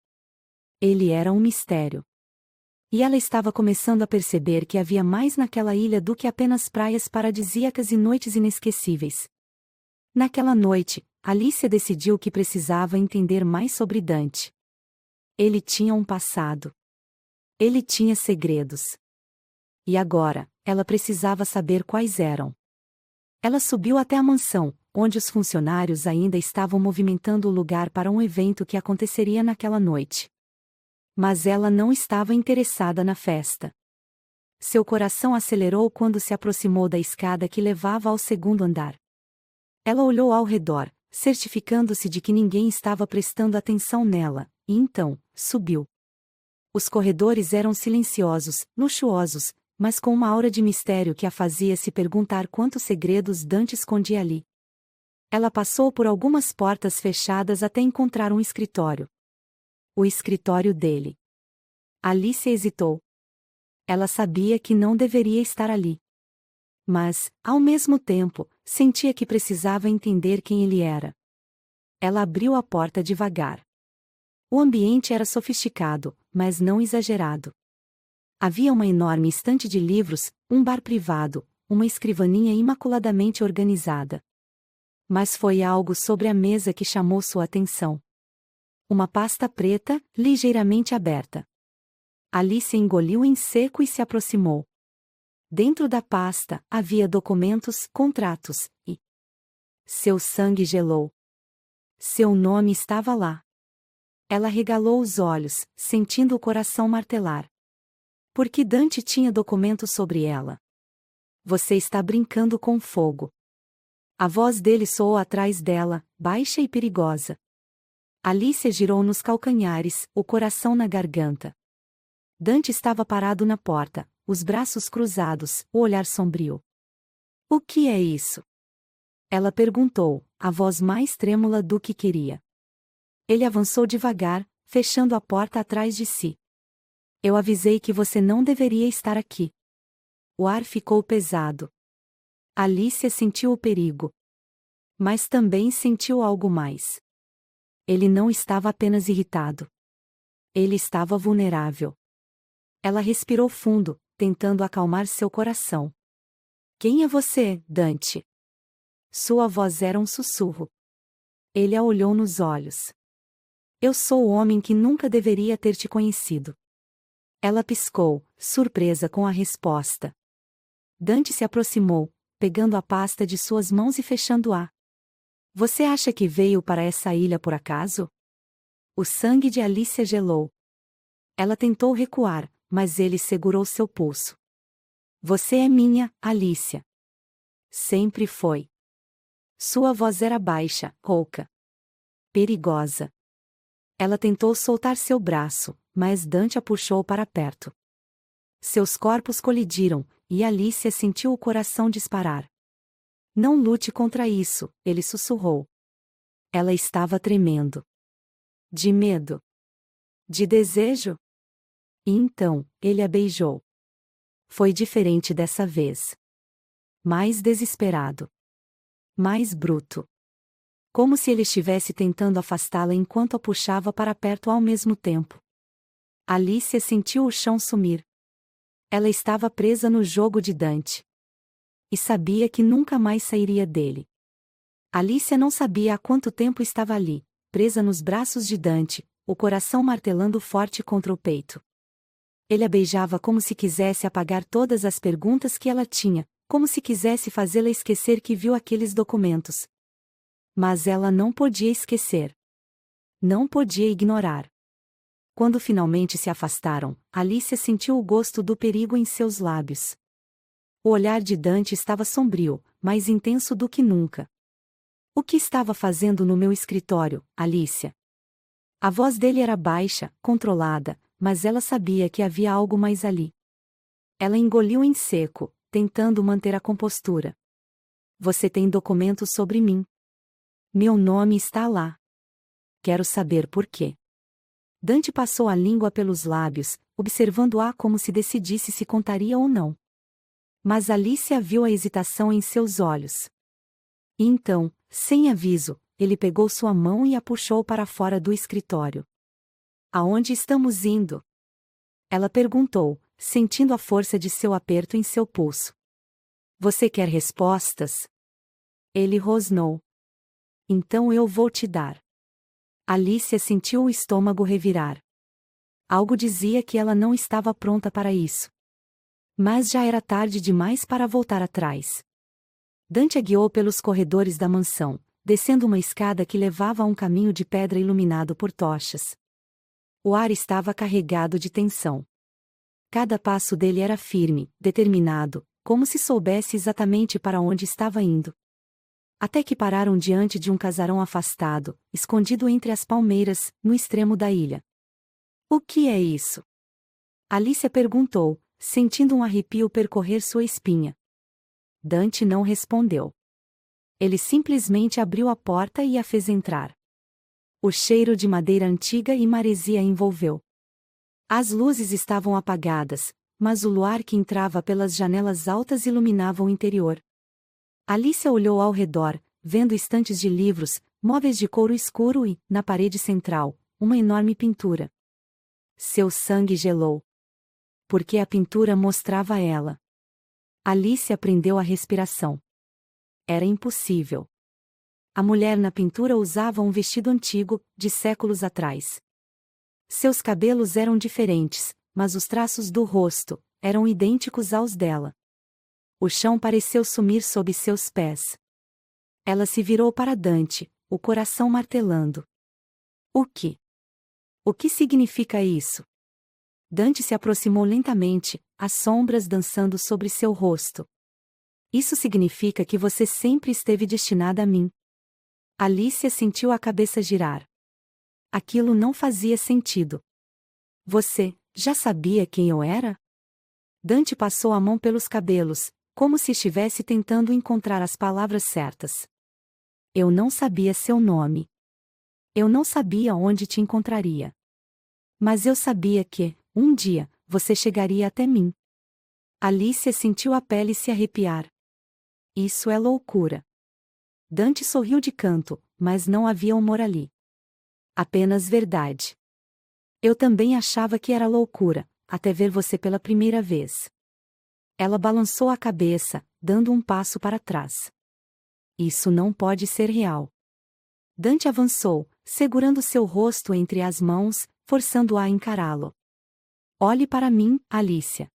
Ele era um mistério. E ela estava começando a perceber que havia mais naquela ilha do que apenas praias paradisíacas e noites inesquecíveis. Naquela noite, Alicia decidiu que precisava entender mais sobre Dante. Ele tinha um passado. Ele tinha segredos. E agora, ela precisava saber quais eram. Ela subiu até a mansão, onde os funcionários ainda estavam movimentando o lugar para um evento que aconteceria naquela noite. Mas ela não estava interessada na festa. Seu coração acelerou quando se aproximou da escada que levava ao segundo andar. Ela olhou ao redor, certificando-se de que ninguém estava prestando atenção nela, e então, subiu. Os corredores eram silenciosos, luxuosos, mas com uma aura de mistério que a fazia se perguntar quantos segredos Dante escondia ali. Ela passou por algumas portas fechadas até encontrar um escritório. O escritório dele. Alicia hesitou. Ela sabia que não deveria estar ali. Mas, ao mesmo tempo, sentia que precisava entender quem ele era. Ela abriu a porta devagar. O ambiente era sofisticado, mas não exagerado. Havia uma enorme estante de livros, um bar privado, uma escrivaninha imaculadamente organizada. Mas foi algo sobre a mesa que chamou sua atenção. Uma pasta preta, ligeiramente aberta. Alice engoliu em seco e se aproximou. Dentro da pasta, havia documentos, contratos, e... Seu sangue gelou. Seu nome estava lá. Ela regalou os olhos, sentindo o coração martelar. Porque Dante tinha documentos sobre ela. Você está brincando com fogo. A voz dele soou atrás dela, baixa e perigosa. Alice girou nos calcanhares, o coração na garganta. Dante estava parado na porta, os braços cruzados, o olhar sombrio. O que é isso? Ela perguntou, a voz mais trêmula do que queria. Ele avançou devagar, fechando a porta atrás de si. Eu avisei que você não deveria estar aqui. O ar ficou pesado. Alice sentiu o perigo. Mas também sentiu algo mais. Ele não estava apenas irritado. Ele estava vulnerável. Ela respirou fundo, tentando acalmar seu coração. Quem é você, Dante? Sua voz era um sussurro. Ele a olhou nos olhos. Eu sou o homem que nunca deveria ter te conhecido. Ela piscou, surpresa com a resposta. Dante se aproximou, pegando a pasta de suas mãos e fechando-a. Você acha que veio para essa ilha por acaso? O sangue de Alicia gelou. Ela tentou recuar, mas ele segurou seu pulso. Você é minha, Alicia. Sempre foi. Sua voz era baixa, rouca. Perigosa. Ela tentou soltar seu braço, mas Dante a puxou para perto. Seus corpos colidiram, e Alicia sentiu o coração disparar. Não lute contra isso, ele sussurrou. Ela estava tremendo. De medo. De desejo? E então, ele a beijou. Foi diferente dessa vez. Mais desesperado. Mais bruto. Como se ele estivesse tentando afastá-la enquanto a puxava para perto ao mesmo tempo. Alicia sentiu o chão sumir. Ela estava presa no jogo de Dante. E sabia que nunca mais sairia dele. Alicia não sabia há quanto tempo estava ali, presa nos braços de Dante, o coração martelando forte contra o peito. Ele a beijava como se quisesse apagar todas as perguntas que ela tinha, como se quisesse fazê-la esquecer que viu aqueles documentos. Mas ela não podia esquecer. Não podia ignorar. Quando finalmente se afastaram, Alicia sentiu o gosto do perigo em seus lábios. O olhar de Dante estava sombrio, mais intenso do que nunca. O que estava fazendo no meu escritório, Alicia? A voz dele era baixa, controlada, mas ela sabia que havia algo mais ali. Ela engoliu em seco, tentando manter a compostura. Você tem documentos sobre mim. Meu nome está lá. Quero saber por quê. Dante passou a língua pelos lábios, observando-a como se decidisse se contaria ou não. Mas Alicia viu a hesitação em seus olhos. E então, sem aviso, ele pegou sua mão e a puxou para fora do escritório. Aonde estamos indo? Ela perguntou, sentindo a força de seu aperto em seu pulso. Você quer respostas? Ele rosnou. Então eu vou te dar. Alicia sentiu o estômago revirar. Algo dizia que ela não estava pronta para isso. Mas já era tarde demais para voltar atrás. Dante a guiou pelos corredores da mansão, descendo uma escada que levava a um caminho de pedra iluminado por tochas. O ar estava carregado de tensão. Cada passo dele era firme, determinado, como se soubesse exatamente para onde estava indo. Até que pararam diante de um casarão afastado, escondido entre as palmeiras, no extremo da ilha. O que é isso? Alicia perguntou, sentindo um arrepio percorrer sua espinha. Dante não respondeu. Ele simplesmente abriu a porta e a fez entrar. O cheiro de madeira antiga e maresia a envolveu. As luzes estavam apagadas, mas o luar que entrava pelas janelas altas iluminava o interior. Alicia olhou ao redor, vendo estantes de livros, móveis de couro escuro e, na parede central, uma enorme pintura. Seu sangue gelou. Porque a pintura mostrava ela. Alice prendeu a respiração. Era impossível. A mulher na pintura usava um vestido antigo, de séculos atrás. Seus cabelos eram diferentes, mas os traços do rosto eram idênticos aos dela. O chão pareceu sumir sob seus pés. Ela se virou para Dante, o coração martelando. O que? O que significa isso? Dante se aproximou lentamente, as sombras dançando sobre seu rosto. Isso significa que você sempre esteve destinada a mim. Alicia sentiu a cabeça girar. Aquilo não fazia sentido. Você já sabia quem eu era? Dante passou a mão pelos cabelos, como se estivesse tentando encontrar as palavras certas. Eu não sabia seu nome. Eu não sabia onde te encontraria. Mas eu sabia que, um dia, você chegaria até mim. Alicia sentiu a pele se arrepiar. Isso é loucura. Dante sorriu de canto, mas não havia humor ali. Apenas verdade. Eu também achava que era loucura, até ver você pela primeira vez. Ela balançou a cabeça, dando um passo para trás. Isso não pode ser real. Dante avançou, segurando seu rosto entre as mãos, forçando-a a encará-lo. Olhe para mim, Alicia.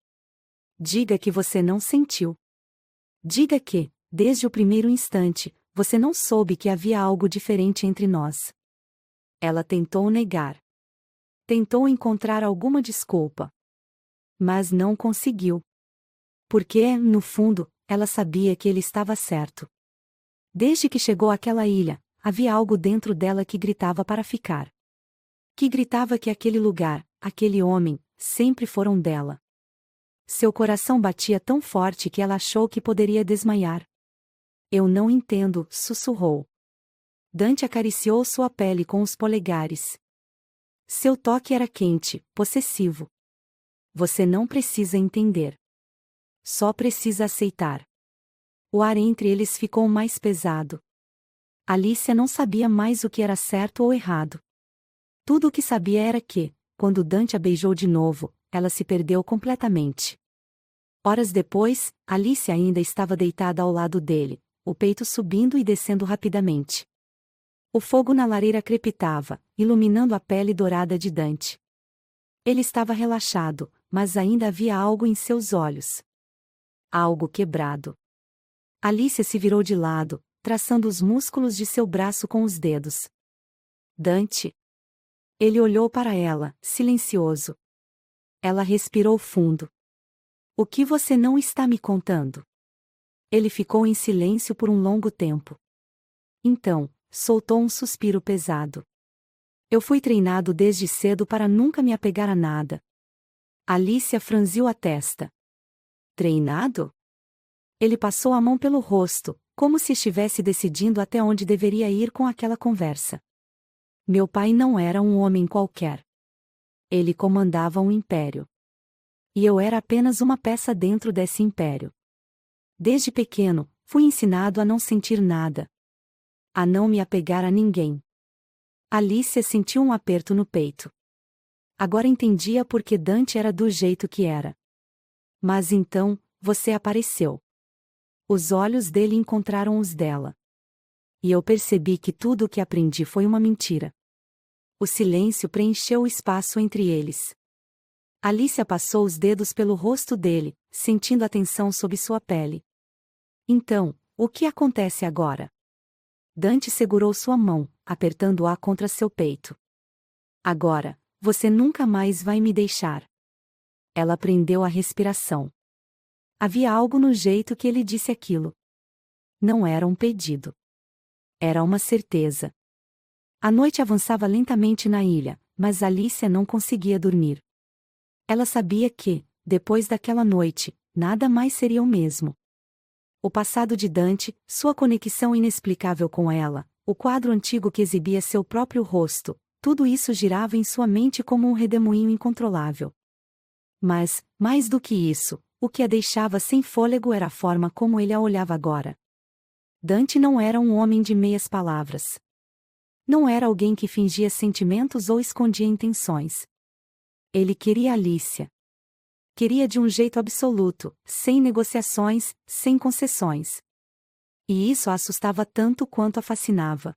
Diga que você não sentiu. Diga que, desde o primeiro instante, você não soube que havia algo diferente entre nós. Ela tentou negar. Tentou encontrar alguma desculpa. Mas não conseguiu. Porque, no fundo, ela sabia que ele estava certo. Desde que chegou àquela ilha, havia algo dentro dela que gritava para ficar. Que gritava que aquele lugar, aquele homem, sempre foram dela. Seu coração batia tão forte que ela achou que poderia desmaiar. Eu não entendo, sussurrou. Dante acariciou sua pele com os polegares. Seu toque era quente, possessivo. Você não precisa entender. Só precisa aceitar. O ar entre eles ficou mais pesado. Alicia não sabia mais o que era certo ou errado. Tudo o que sabia era que, quando Dante a beijou de novo, ela se perdeu completamente. Horas depois, Alicia ainda estava deitada ao lado dele, o peito subindo e descendo rapidamente. O fogo na lareira crepitava, iluminando a pele dourada de Dante. Ele estava relaxado, mas ainda havia algo em seus olhos. Algo quebrado. Alicia se virou de lado, traçando os músculos de seu braço com os dedos. Dante. Ele olhou para ela, silencioso. Ela respirou fundo. O que você não está me contando? Ele ficou em silêncio por um longo tempo. Então, soltou um suspiro pesado. Eu fui treinado desde cedo para nunca me apegar a nada. Alicia franziu a testa. Treinado? Ele passou a mão pelo rosto, como se estivesse decidindo até onde deveria ir com aquela conversa. Meu pai não era um homem qualquer. Ele comandava um império. E eu era apenas uma peça dentro desse império. Desde pequeno, fui ensinado a não sentir nada. A não me apegar a ninguém. Alicia sentiu um aperto no peito. Agora entendia por que Dante era do jeito que era. Mas então, você apareceu. Os olhos dele encontraram os dela. E eu percebi que tudo o que aprendi foi uma mentira. O silêncio preencheu o espaço entre eles. Alicia passou os dedos pelo rosto dele, sentindo a tensão sob sua pele. Então, o que acontece agora? Dante segurou sua mão, apertando-a contra seu peito. Agora, você nunca mais vai me deixar. Ela prendeu a respiração. Havia algo no jeito que ele disse aquilo. Não era um pedido. Era uma certeza. A noite avançava lentamente na ilha, mas Alicia não conseguia dormir. Ela sabia que, depois daquela noite, nada mais seria o mesmo. O passado de Dante, sua conexão inexplicável com ela, o quadro antigo que exibia seu próprio rosto, tudo isso girava em sua mente como um redemoinho incontrolável. Mas, mais do que isso, o que a deixava sem fôlego era a forma como ele a olhava agora. Dante não era um homem de meias palavras. Não era alguém que fingia sentimentos ou escondia intenções. Ele queria Alicia. Queria de um jeito absoluto, sem negociações, sem concessões. E isso a assustava tanto quanto a fascinava.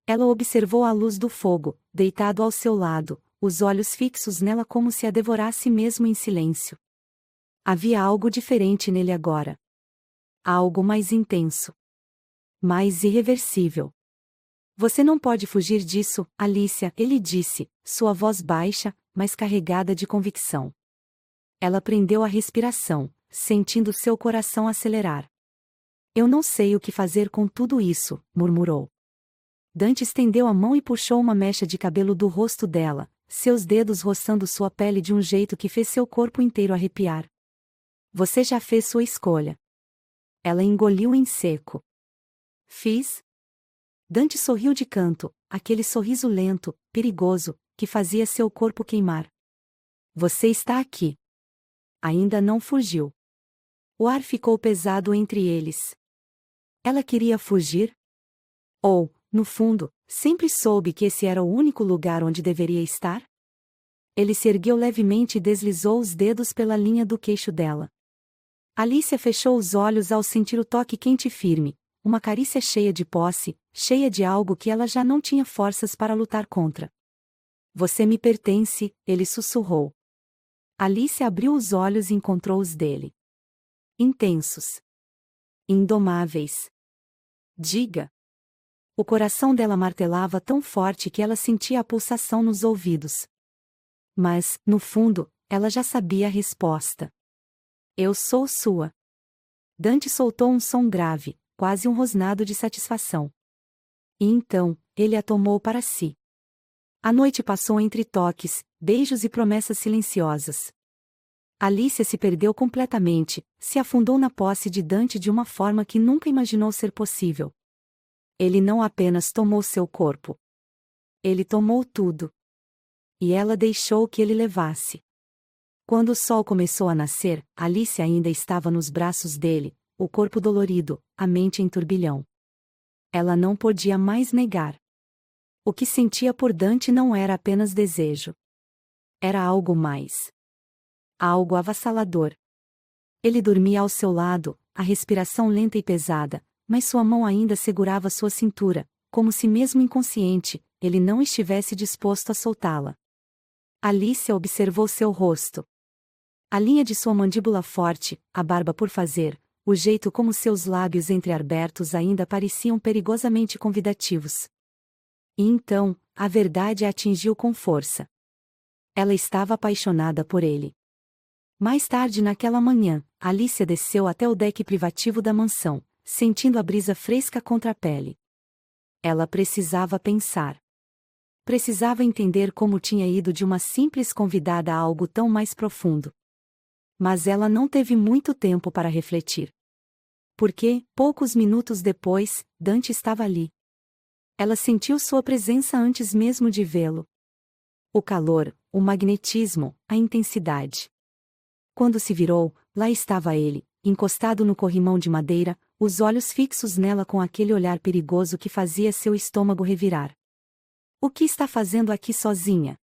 Ela o observou à luz do fogo, deitado ao seu lado, os olhos fixos nela como se a devorasse mesmo em silêncio. Havia algo diferente nele agora. Algo mais intenso. Mais irreversível. Você não pode fugir disso, Alicia, ele disse, sua voz baixa, mas carregada de convicção. Ela prendeu a respiração, sentindo seu coração acelerar. Eu não sei o que fazer com tudo isso, murmurou. Dante estendeu a mão e puxou uma mecha de cabelo do rosto dela, seus dedos roçando sua pele de um jeito que fez seu corpo inteiro arrepiar. Você já fez sua escolha. Ela engoliu em seco. Fiz? Dante sorriu de canto, aquele sorriso lento, perigoso, que fazia seu corpo queimar. Você está aqui. Ainda não fugiu. O ar ficou pesado entre eles. Ela queria fugir? Ou, no fundo, sempre soube que esse era o único lugar onde deveria estar? Ele se ergueu levemente e deslizou os dedos pela linha do queixo dela. Alicia fechou os olhos ao sentir o toque quente e firme, uma carícia cheia de posse, cheia de algo que ela já não tinha forças para lutar contra. Você me pertence, ele sussurrou. Alicia abriu os olhos e encontrou os dele. Intensos. Indomáveis. Diga. O coração dela martelava tão forte que ela sentia a pulsação nos ouvidos. Mas, no fundo, ela já sabia a resposta. Eu sou sua. Dante soltou um som grave, quase um rosnado de satisfação. E então, ele a tomou para si. A noite passou entre toques, beijos e promessas silenciosas. Alicia se perdeu completamente, se afundou na posse de Dante de uma forma que nunca imaginou ser possível. Ele não apenas tomou seu corpo. Ele tomou tudo. E ela deixou que ele levasse. Quando o sol começou a nascer, Alicia ainda estava nos braços dele, o corpo dolorido, a mente em turbilhão. Ela não podia mais negar. O que sentia por Dante não era apenas desejo. Era algo mais. Algo avassalador. Ele dormia ao seu lado, a respiração lenta e pesada, mas sua mão ainda segurava sua cintura, como se mesmo inconsciente, ele não estivesse disposto a soltá-la. Alicia observou seu rosto. A linha de sua mandíbula forte, a barba por fazer, o jeito como seus lábios entreabertos ainda pareciam perigosamente convidativos. E então, a verdade a atingiu com força. Ela estava apaixonada por ele. Mais tarde naquela manhã, Alicia desceu até o deck privativo da mansão, sentindo a brisa fresca contra a pele. Ela precisava pensar. Precisava entender como tinha ido de uma simples convidada a algo tão mais profundo. Mas ela não teve muito tempo para refletir. Porque, poucos minutos depois, Dante estava ali. Ela sentiu sua presença antes mesmo de vê-lo. O calor, o magnetismo, a intensidade. Quando se virou, lá estava ele, encostado no corrimão de madeira, os olhos fixos nela com aquele olhar perigoso que fazia seu estômago revirar. O que está fazendo aqui sozinha?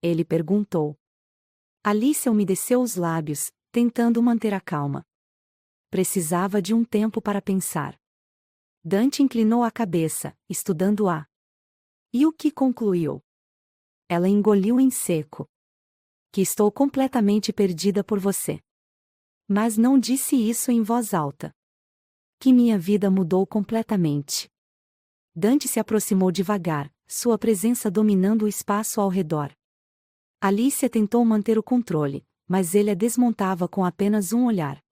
Ele perguntou. Alicia umedeceu os lábios, tentando manter a calma. Precisava de um tempo para pensar. Dante inclinou a cabeça, estudando-a. E o que concluiu? Ela engoliu em seco. Que estou completamente perdida por você. Mas não disse isso em voz alta. Que minha vida mudou completamente. Dante se aproximou devagar, sua presença dominando o espaço ao redor. Alicia tentou manter o controle, mas ele a desmontava com apenas um olhar.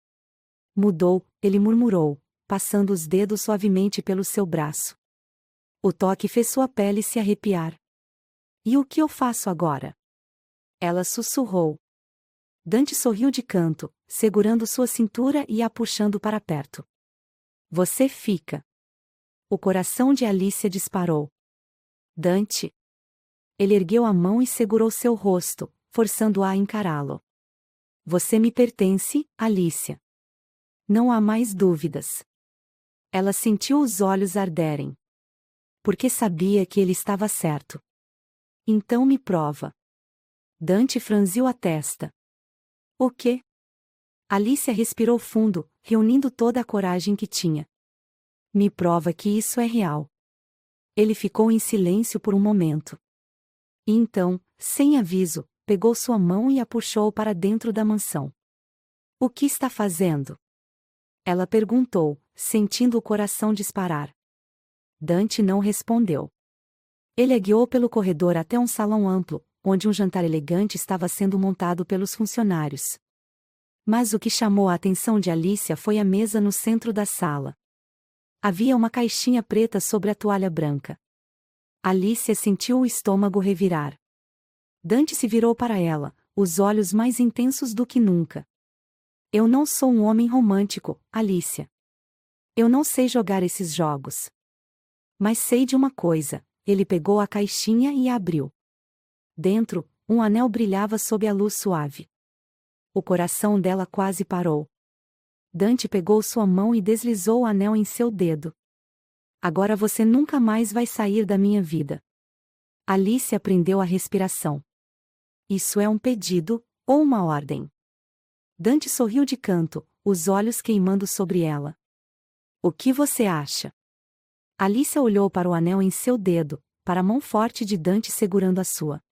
Mudou, ele murmurou, passando os dedos suavemente pelo seu braço. O toque fez sua pele se arrepiar. E o que eu faço agora? Ela sussurrou. Dante sorriu de canto, segurando sua cintura e a puxando para perto. Você fica. O coração de Alicia disparou. Dante. Ele ergueu a mão e segurou seu rosto, forçando-a a encará-lo. Você me pertence, Alicia. Não há mais dúvidas. Ela sentiu os olhos arderem. porque sabia que ele estava certo. Então me prova. Dante franziu a testa. O quê? Alicia respirou fundo, reunindo toda a coragem que tinha. Me prova que isso é real. Ele ficou em silêncio por um momento. E então, sem aviso, pegou sua mão e a puxou para dentro da mansão. O que está fazendo? Ela perguntou, sentindo o coração disparar. Dante não respondeu. Ele a guiou pelo corredor até um salão amplo, onde um jantar elegante estava sendo montado pelos funcionários. Mas o que chamou a atenção de Alicia foi a mesa no centro da sala. Havia uma caixinha preta sobre a toalha branca. Alicia sentiu o estômago revirar. Dante se virou para ela, os olhos mais intensos do que nunca. Eu não sou um homem romântico, Alicia. Eu não sei jogar esses jogos. Mas sei de uma coisa, ele pegou a caixinha e a abriu. Dentro, um anel brilhava sob a luz suave. O coração dela quase parou. Dante pegou sua mão e deslizou o anel em seu dedo. Agora você nunca mais vai sair da minha vida. Alicia prendeu a respiração. Isso é um pedido, ou uma ordem? Dante sorriu de canto, os olhos queimando sobre ela. O que você acha? Alicia olhou para o anel em seu dedo, para a mão forte de Dante segurando a sua.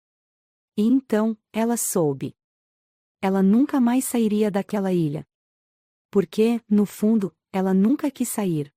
E então, ela soube. Ela nunca mais sairia daquela ilha. Porque, no fundo, ela nunca quis sair.